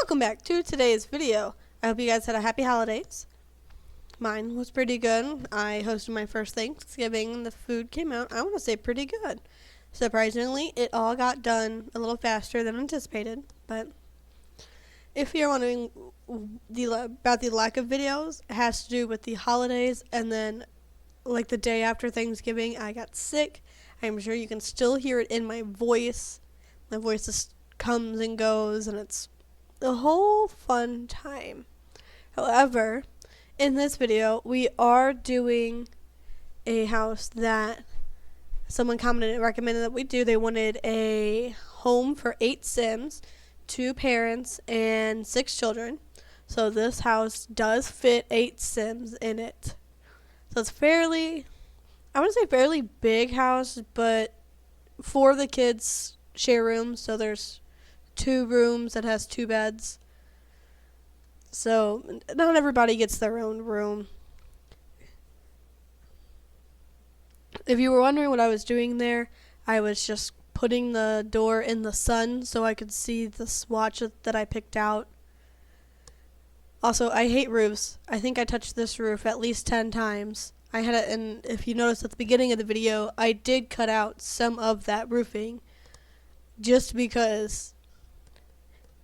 Welcome back to today's video. I hope you guys had a happy holidays. Mine was pretty good. I hosted my first Thanksgiving and the food came out, I want to say, pretty good. Surprisingly, it all got done a little faster than anticipated, but if you're wondering about the lack of videos, it has to do with the holidays, and then like the day after Thanksgiving, I got sick. I'm sure you can still hear it in my voice. My voice just comes and goes, and it's a whole fun time. However, in this video, we are doing a house that someone commented and recommended that we do. They wanted a home for 8 Sims, 2 parents, and 6 children. So this house does fit 8 Sims in it. So it's fairly, I want to say fairly big house, but 4 of the kids share rooms. So there's 2 rooms that has 2 beds. So not everybody gets their own room. If you were wondering what I was doing there, I was just putting the door in the sun so I could see the swatch that I picked out. Also, I hate roofs. I think I touched this roof at least 10 times. I had it, and if you noticed at the beginning of the video, I did cut out some of that roofing just because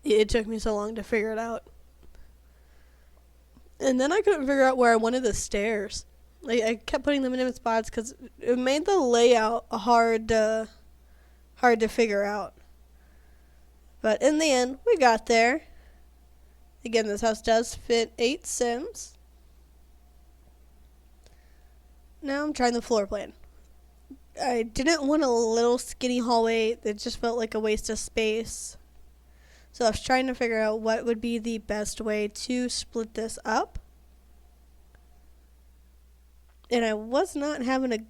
it took me so long to figure it out. And then I couldn't figure out where I wanted the stairs. Like, I kept putting them in different spots because it made the layout hard to figure out. But in the end, we got there. Again, this house does fit 8 Sims. Now I'm trying the floor plan. I didn't want a little skinny hallway. It just felt like a waste of space. So I was trying to figure out what would be the best way to split this up. And I was not having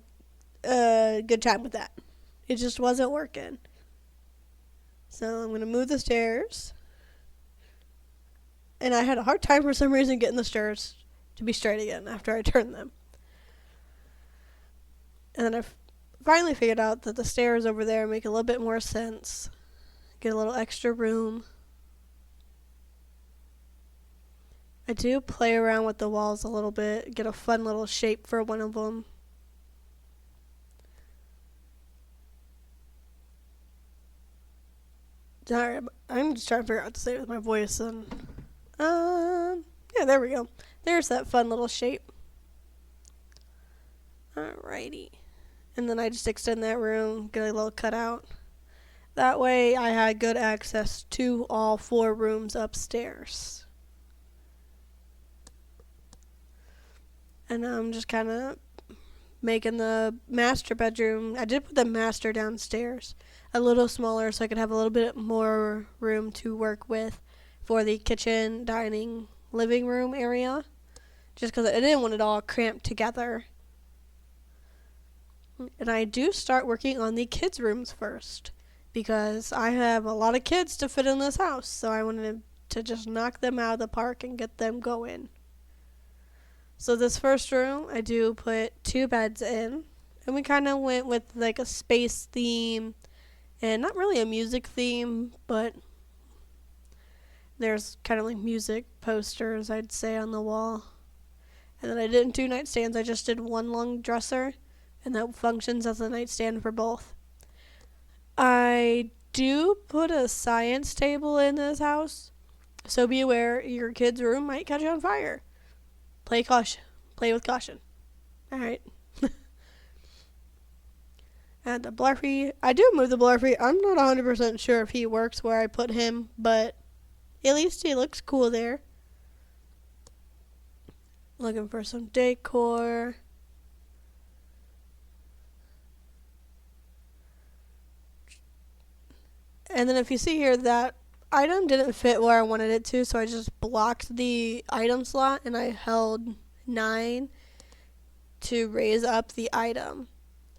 a good time with that. It just wasn't working. So I'm going to move the stairs. And I had a hard time for some reason getting the stairs to be straight again after I turned them. And then I finally figured out that the stairs over there make a little bit more sense. Get a little extra room. I do play around with the walls a little bit, get a fun little shape for one of them. Sorry, I'm just trying to figure out what to say with my voice. And yeah, there we go. There's that fun little shape. Alrighty. And then I just extend that room, get a little cutout. That way I had good access to all 4 rooms upstairs. And I'm just kind of making the master bedroom. I did put the master downstairs a little smaller so I could have a little bit more room to work with for the kitchen, dining, living room area. Just because I didn't want it all cramped together. And I do start working on the kids' rooms first, because I have a lot of kids to fit in this house, so I wanted to just knock them out of the park and get them going. So this first room, I do put 2 beds in, and we kind of went with like a space theme, and not really a music theme, but there's kind of like music posters, I'd say, on the wall. And then I didn't do nightstands, I just did one long dresser, and that functions as a nightstand for both. I do put a science table in this house, so be aware your kid's room might catch on fire. Play with caution. Alright. And the Bluffy, I do move the Bluffy. I'm not 100% sure if he works where I put him, but at least he looks cool there. Looking for some decor. And then if you see here, that item didn't fit where I wanted it to, so I just blocked the item slot and I held 9 to raise up the item.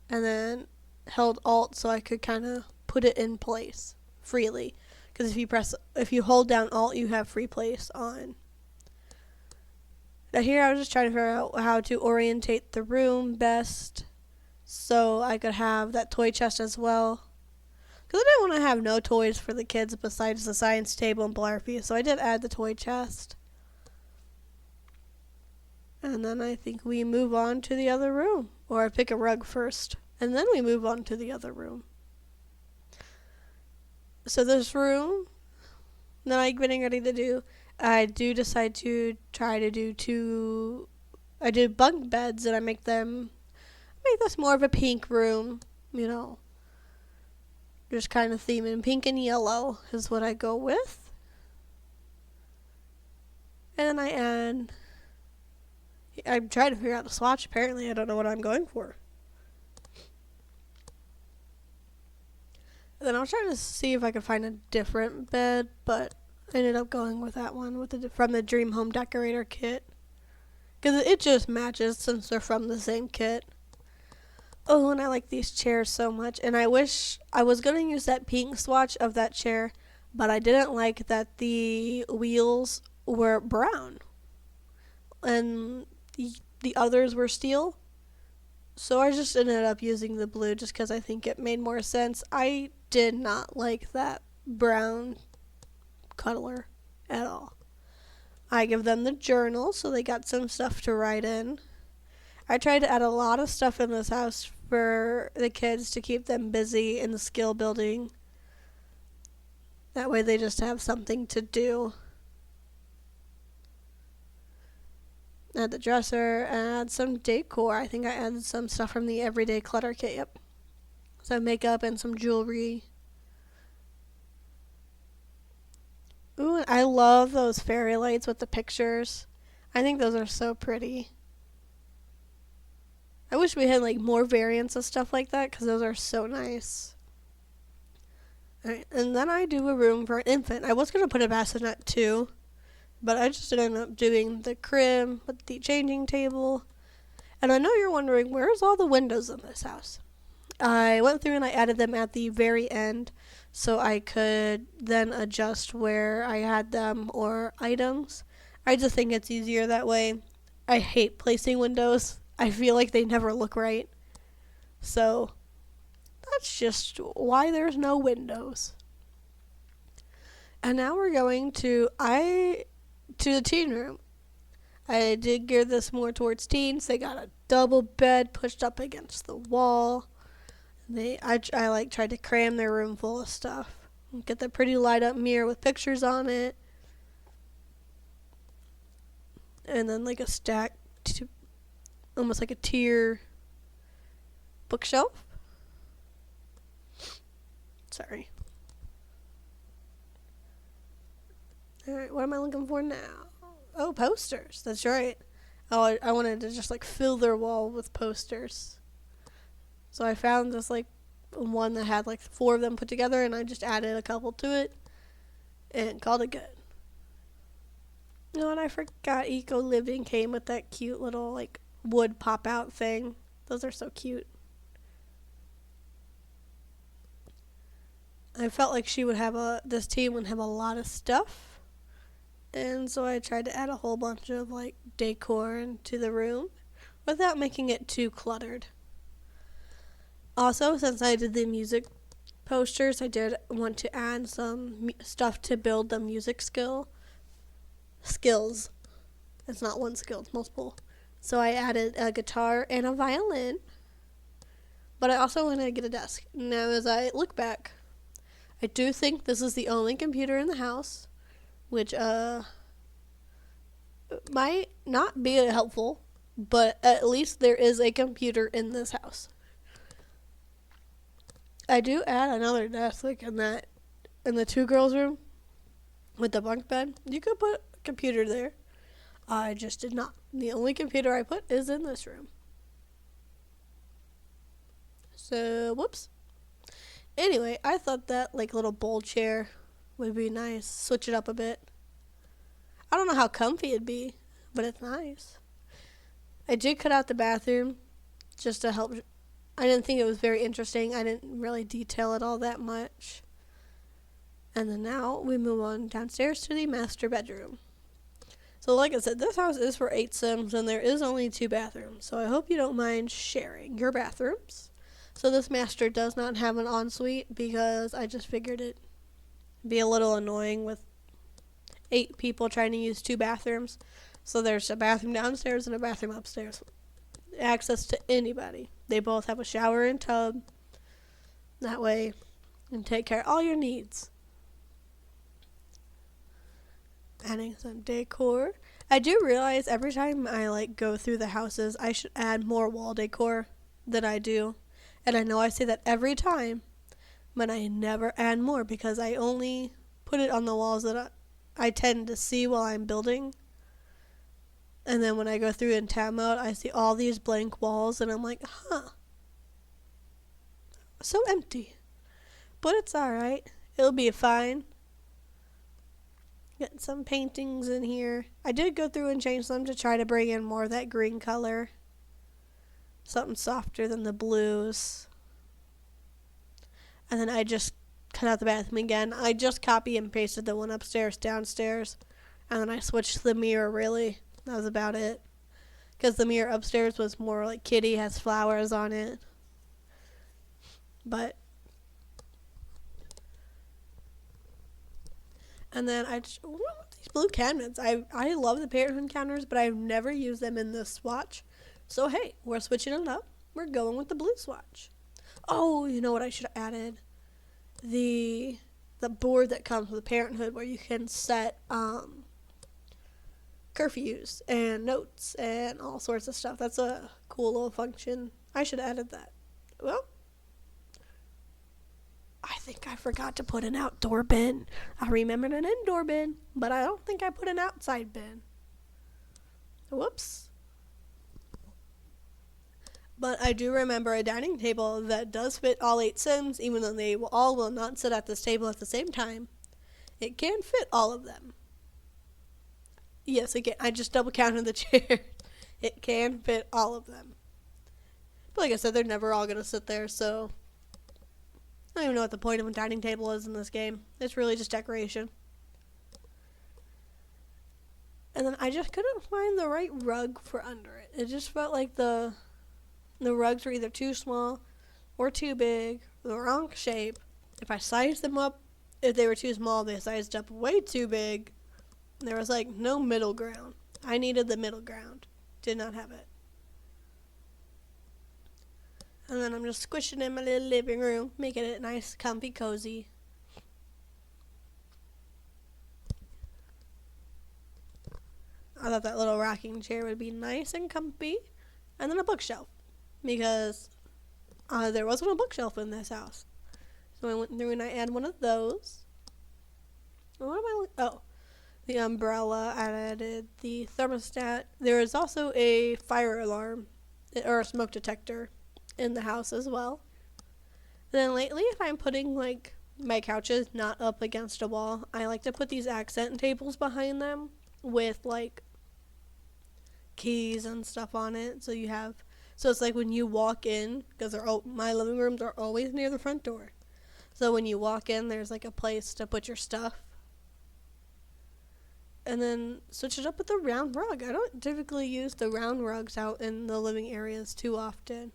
And then held Alt so I could kind of put it in place freely. Because if you hold down Alt, you have free place on. Now here I was just trying to figure out how to orientate the room best so I could have that toy chest as well. Because I didn't want to have no toys for the kids besides the science table and Blarpy, so I did add the toy chest. And then I think we move on to the other room. Or I pick a rug first, and then we move on to the other room. So this room that I'm getting ready to do, I do decide to try to do I do bunk beds, and I make this more of a pink room, just kind of theme in pink and yellow is what I go with. And then I'm trying to figure out the swatch. Apparently, I don't know what I'm going for. And then I was trying to see if I could find a different bed, but I ended up going with that one from the Dream Home Decorator kit. Because it just matches since they're from the same kit. Oh, and I like these chairs so much. And I wish I was going to use that pink swatch of that chair, but I didn't like that the wheels were brown. And the others were steel. So I just ended up using the blue just because I think it made more sense. I did not like that brown color at all. I give them the journal so they got some stuff to write in. I tried to add a lot of stuff in this house for the kids to keep them busy in the skill building. That way they just have something to do. Add the dresser, add some decor. I think I added some stuff from the Everyday Clutter kit, yep. Some makeup and some jewelry. Ooh, I love those fairy lights with the pictures. I think those are so pretty. I wish we had more variants of stuff like that because those are so nice. Alright, and then I do a room for an infant. I was going to put a bassinet too, but I just ended up doing the crib with the changing table. And I know you're wondering, where's all the windows in this house? I went through and I added them at the very end so I could then adjust where I had them or items. I just think it's easier that way. I hate placing windows. I feel like they never look right. So that's just why there's no windows. And now we're going to the teen room. I did gear this more towards teens. They got a double bed pushed up against the wall. I tried to cram their room full of stuff. Get the pretty light up mirror with pictures on it. And then a stack, almost like a tier bookshelf. Sorry. Alright, what am I looking for now? Oh, posters. That's right. Oh, I wanted to just fill their wall with posters. So I found this one that had 4 of them put together, and I just added a couple to it and called it good. And I forgot Eco Living came with that cute little wood pop out thing. Those are so cute. I felt like this team would have a lot of stuff. And so I tried to add a whole bunch of decor into the room without making it too cluttered. Also, since I did the music posters, I did want to add some stuff to build the music skills. It's not one skill, it's multiple. So I added a guitar and a violin. But I also wanted to get a desk. Now, as I look back, I do think this is the only computer in the house, which might not be helpful, but at least there is a computer in this house. I do add another desk in the 2 girls' room with the bunk bed. You could put a computer there. I just did not. The only computer I put is in this room. So, whoops. Anyway, I thought that little bowl chair would be nice. Switch it up a bit. I don't know how comfy it'd be, but it's nice. I did cut out the bathroom just to help. I didn't think it was very interesting. I didn't really detail it all that much. And then now we move on downstairs to the master bedroom. So like I said, this house is for 8 Sims and there is only 2 bathrooms. So I hope you don't mind sharing your bathrooms. So this master does not have an ensuite because I just figured it'd be a little annoying with 8 people trying to use 2 bathrooms. So there's a bathroom downstairs and a bathroom upstairs. Access to anybody. They both have a shower and tub. That way, you can take care of all your needs. Adding some decor. I do realize every time I go through the houses, I should add more wall decor than I do. And I know I say that every time, but I never add more because I only put it on the walls that I tend to see while I'm building. And then when I go through in tab mode, I see all these blank walls, and I'm like, so empty. But it's alright. It'll be fine. Get some paintings in here. I did go through and change them to try to bring in more of that green color. Something softer than the blues. And then I just cut out the bathroom again. I just copy and pasted the one upstairs, downstairs. And then I switched the mirror, really. That was about it. Because the mirror upstairs was more like kitty, has flowers on it. But. And then these blue cabinets. I love the Parenthood counters, but I've never used them in this swatch. So hey, we're switching it up. We're going with the blue swatch. Oh, you know what I should have added? The board that comes with Parenthood where you can set curfews and notes and all sorts of stuff. That's a cool little function. I should have added that. Well, I think I forgot to put an outdoor bin. I remembered an indoor bin, but I don't think I put an outside bin. Whoops. But I do remember a dining table that does fit all 8 Sims, even though they all will not sit at this table at the same time. It can fit all of them. Yes, it can. I just double counted the chair. It can fit all of them. But like I said, they're never all going to sit there, so I don't even know what the point of a dining table is in this game. It's really just decoration. And then I just couldn't find the right rug for under it. It just felt like the rugs were either too small or too big, the wrong shape. If I sized them up, if they were too small, they sized up way too big. There was no middle ground. I needed the middle ground. Did not have it. And then I'm just squishing in my little living room, making it nice, comfy, cozy. I thought that little rocking chair would be nice and comfy. And then a bookshelf. Because there wasn't a bookshelf in this house. So I went through and I added one of those. What am I the umbrella. I added the thermostat. There is also a fire alarm or a smoke detector in the house as well. And then lately, if I'm putting my couches not up against a wall, I like to put these accent tables behind them with keys and stuff on it. So it's like when you walk in, because my living rooms are always near the front door. So when you walk in, there's a place to put your stuff. And then switch it up with the round rug. I don't typically use the round rugs out in the living areas too often.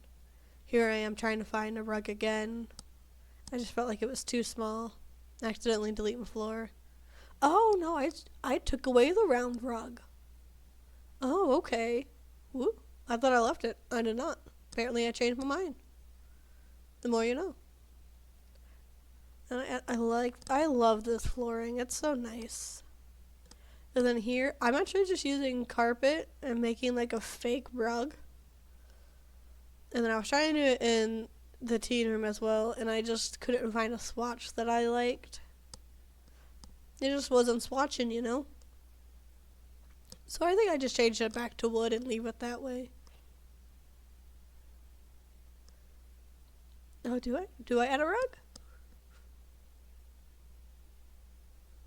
Here I am trying to find a rug again. I just felt like it was too small. Accidentally delete my floor. Oh no, I took away the round rug. Oh, okay. Woo. I thought I left it. I did not. Apparently I changed my mind. The more you know. And I love this flooring. It's so nice. And then here, I'm actually just using carpet and making a fake rug. And then I was trying to do it in the teen room as well, and I just couldn't find a swatch that I liked. It just wasn't swatching, you know? So I think I just changed it back to wood and leave it that way. Oh, do I? Do I add a rug?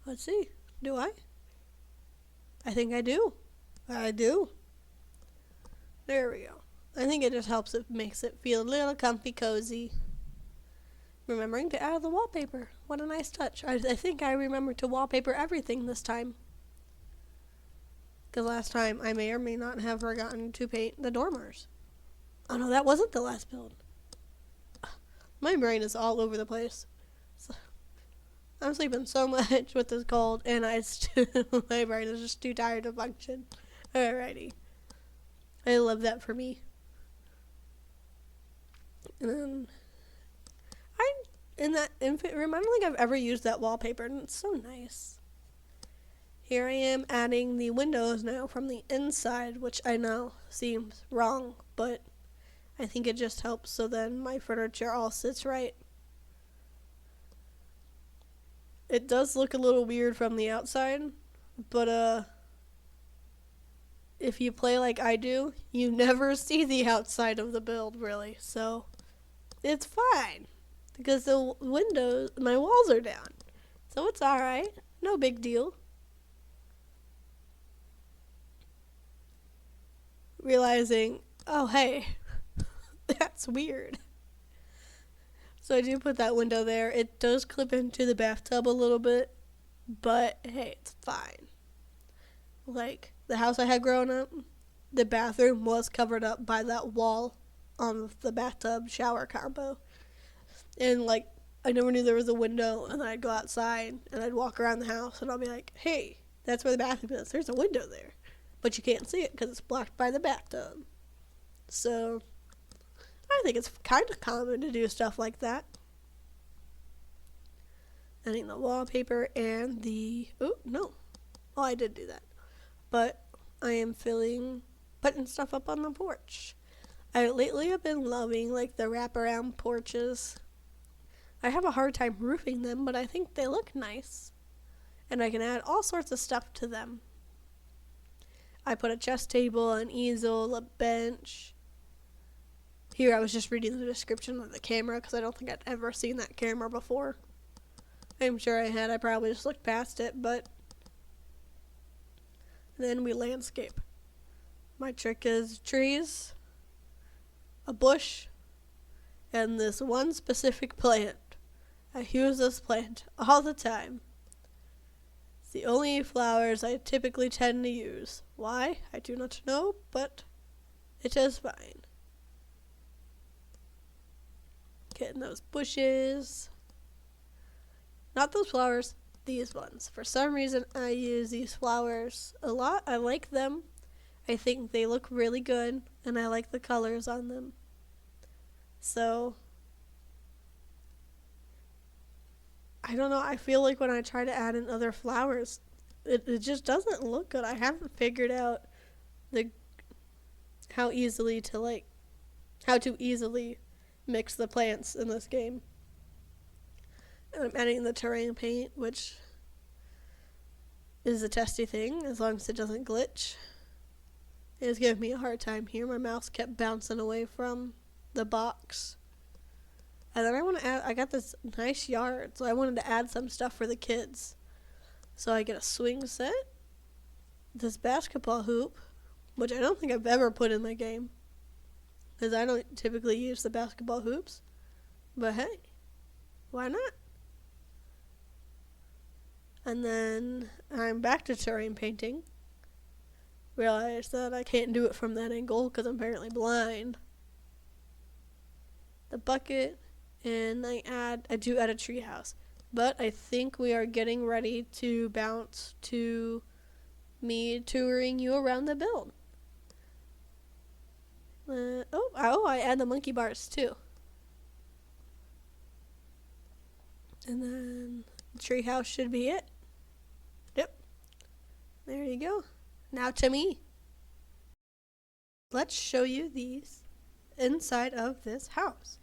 Let's see. Do I? I think I do. I do. There we go. I think it just helps. It makes it feel a little comfy, cozy. Remembering to add the wallpaper. What a nice touch. I think I remembered to wallpaper everything this time. Because last time I may or may not have forgotten to paint the dormers. Oh no, that wasn't the last build. My brain is all over the place. So, I'm sleeping so much with this cold, and my brain is just too tired to function. Alrighty. I love that for me. And then I don't think I've ever used that wallpaper, and it's so nice. Here I am adding the windows now from the inside, which I know seems wrong, but I think it just helps so then my furniture all sits right. It does look a little weird from the outside, but if you play like I do, you never see the outside of the build really, so it's fine because my walls are down, so it's alright, no big deal. Realizing, oh hey, that's weird. So I do put that window there. It does clip into the bathtub a little bit, but hey, it's fine. Like the house I had growing up, the bathroom was covered up by that wall on the bathtub shower combo. And like I never knew there was a window, and then I'd go outside and I'd walk around the house and I'll be like, hey, that's where the bathroom is. There's a window there. But you can't see it because it's blocked by the bathtub. So I think it's kind of common to do stuff like that. Adding the wallpaper and I did do that. But I am putting stuff up on the porch. Lately have been loving like the wraparound porches. I have a hard time roofing them, but I think they look nice. And I can add all sorts of stuff to them. I put a chest table, an easel, a bench. Here I was just reading the description of the camera because I don't think I'd ever seen that camera before. I'm sure I had. I probably just looked past it, but then we landscape. My trick is trees, a bush, and this one specific plant. I use this plant all the time. It's the only flowers I typically tend to use. Why? I do not know, but it is fine. Getting those bushes. Not those flowers, these ones. For some reason, I use these flowers a lot. I like them. I think they look really good, and I like the colors on them. So I don't know, I feel like when I try to add in other flowers, it just doesn't look good. I haven't figured out how to easily mix the plants in this game. And I'm adding the terrain paint, which is a testy thing, as long as it doesn't glitch. It's giving me a hard time here. My mouse kept bouncing away from the box. And then I got this nice yard, so I wanted to add some stuff for the kids. So I get a swing set, this basketball hoop, which I don't think I've ever put in my game, because I don't typically use the basketball hoops. But hey, why not? And then I'm back to terrain painting. Realized that I can't do it from that angle because I'm apparently blind. The bucket. And I do add a treehouse. But I think we are getting ready to bounce to me touring you around the build. I add the monkey bars too. And then the treehouse should be it. Yep. There you go. Now to me. Let's show you these inside of this house.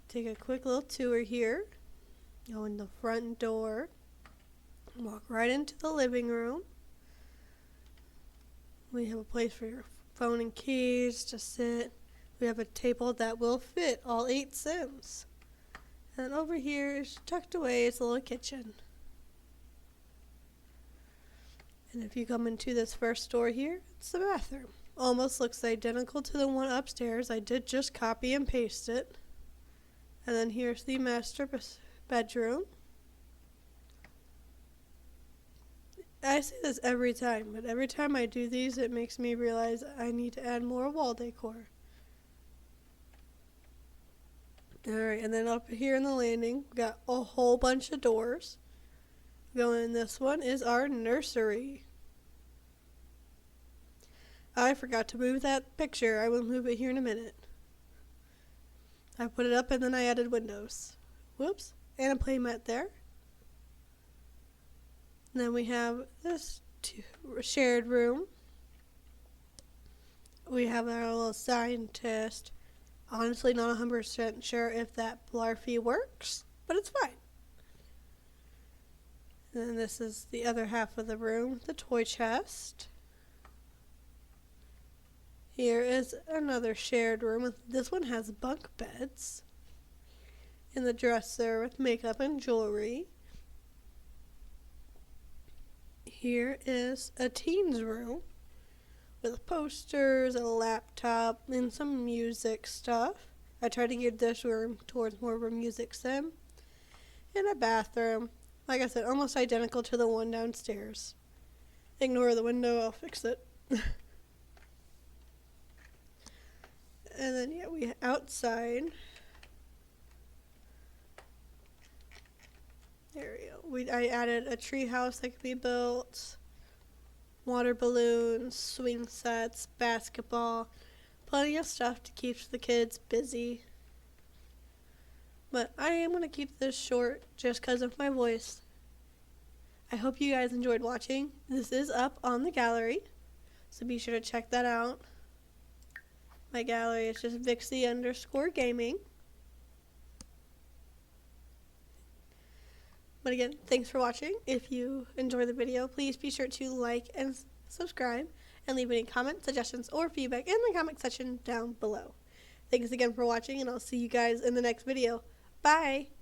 Take a quick little tour here. Go in the front door. Walk right into the living room. We have a place for your phone and keys to sit. We have a table that will fit all 8 Sims. And over here is tucked away is a little kitchen. And if you come into this first door here, it's the bathroom. Almost looks identical to the one upstairs. I did just copy and paste it. And then here's the master bedroom. I say this every time, but every time I do these, it makes me realize I need to add more wall decor. Alright, and then up here in the landing, we got a whole bunch of doors. Going in this one is our nursery. I forgot to move that picture. I will move it here in a minute. I put it up and then I added windows. Whoops. And a play mat there. And then we have this shared room. We have our little scientist. Honestly, not 100% sure if that Blarfy works, but it's fine. And then this is the other half of the room, the toy chest. Here is another shared room. This one has bunk beds. And the dresser with makeup and jewelry. Here is a teen's room with posters, a laptop, and some music stuff. I tried to gear this room towards more of a music sim. And a bathroom. Like I said, almost identical to the one downstairs. Ignore the window, I'll fix it. And then, yeah, we outside. There we go. I added a tree house that could be built, water balloons, swing sets, basketball, plenty of stuff to keep the kids busy. But I am going to keep this short just because of my voice. I hope you guys enjoyed watching. This is up on the gallery, so be sure to check that out. My gallery is just Vixie_gaming. But again, thanks for watching. If you enjoyed the video, please be sure to like and subscribe and leave any comments, suggestions, or feedback in the comment section down below. Thanks again for watching, and I'll see you guys in the next video. Bye!